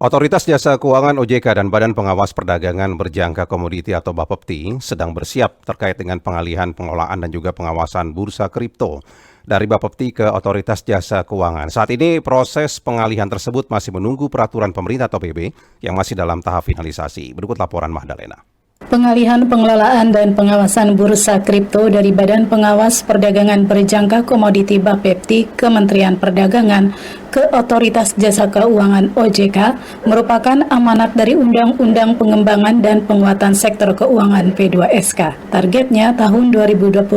Otoritas Jasa Keuangan OJK dan Badan Pengawas Perdagangan Berjangka Komoditi atau Bapepti sedang bersiap terkait dengan pengalihan pengelolaan dan juga pengawasan bursa kripto dari Bapepti ke Otoritas Jasa Keuangan. Saat ini proses pengalihan tersebut masih menunggu peraturan pemerintah atau PB yang masih dalam tahap finalisasi. Berikut laporan Magdalena. Pengalihan pengelolaan dan pengawasan bursa kripto dari Badan Pengawas Perdagangan Berjangka Komoditi Bapepti Kementerian Perdagangan ke Otoritas Jasa Keuangan OJK merupakan amanat dari Undang-Undang Pengembangan dan Penguatan Sektor Keuangan P2SK. Targetnya tahun 2025,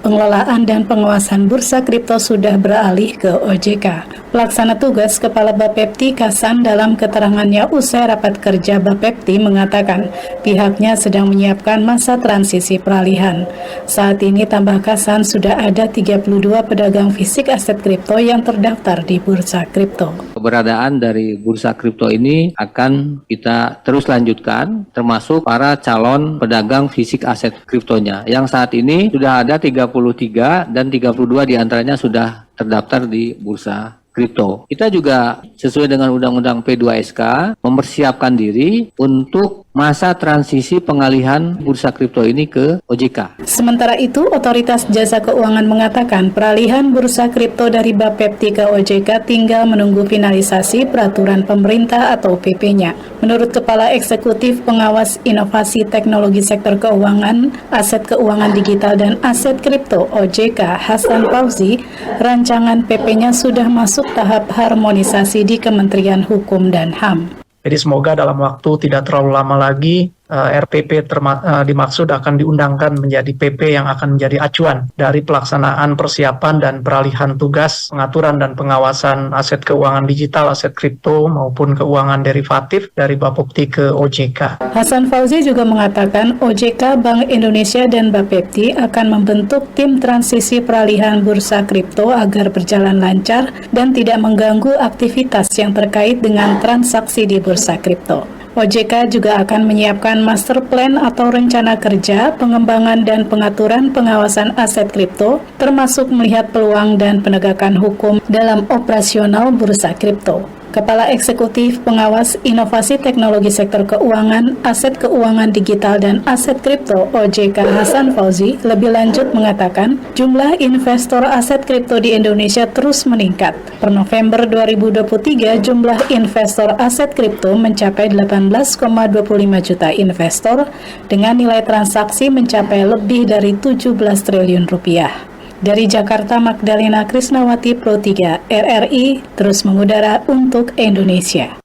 pengelolaan dan pengawasan bursa kripto sudah beralih ke OJK. Pelaksana tugas Kepala Bapepti Kasan dalam keterangannya usai rapat kerja Bapepti mengatakan pihaknya sedang menyiapkan masa transisi peralihan. Saat ini tambah Kasan sudah ada 32 pedagang fisik aset kripto yang terdaftar di bursa kripto. Keberadaan dari bursa kripto ini akan kita terus lanjutkan, termasuk para calon pedagang fisik aset kriptonya, yang saat ini sudah ada 33 dan 32 diantaranya sudah terdaftar di bursa kripto. Kita juga sesuai dengan Undang-Undang P2SK mempersiapkan diri untuk masa transisi pengalihan bursa kripto ini ke OJK. Sementara itu, Otoritas Jasa Keuangan mengatakan peralihan bursa kripto dari Bapepti ke OJK tinggal menunggu finalisasi peraturan pemerintah atau PP-nya. Menurut Kepala Eksekutif Pengawas Inovasi Teknologi Sektor Keuangan, Aset Keuangan Digital dan Aset Kripto OJK Hasan Fauzi, rancangan PP-nya sudah masuk tahap harmonisasi di Kementerian Hukum dan HAM. Jadi semoga dalam waktu tidak terlalu lama lagi RPP dimaksud akan diundangkan menjadi PP yang akan menjadi acuan dari pelaksanaan persiapan dan peralihan tugas pengaturan dan pengawasan aset keuangan digital, aset kripto maupun keuangan derivatif dari Bapepti ke OJK. Hasan Fauzi juga mengatakan OJK, Bank Indonesia dan Bapepti akan membentuk tim transisi peralihan bursa kripto agar berjalan lancar dan tidak mengganggu aktivitas yang terkait dengan transaksi di bursa kripto. OJK juga akan menyiapkan master plan atau rencana kerja, pengembangan dan pengaturan pengawasan aset kripto, termasuk melihat peluang dan penegakan hukum dalam operasional bursa kripto. Kepala Eksekutif Pengawas Inovasi Teknologi Sektor Keuangan, Aset Keuangan Digital dan Aset Kripto OJK Hasan Fauzi lebih lanjut mengatakan jumlah investor aset kripto di Indonesia terus meningkat. Per November 2023, jumlah investor aset kripto mencapai 18,25 juta investor dengan nilai transaksi mencapai lebih dari 17 triliun rupiah. Dari Jakarta, Magdalena Krisnawati Pro 3 RRI terus mengudara untuk Indonesia.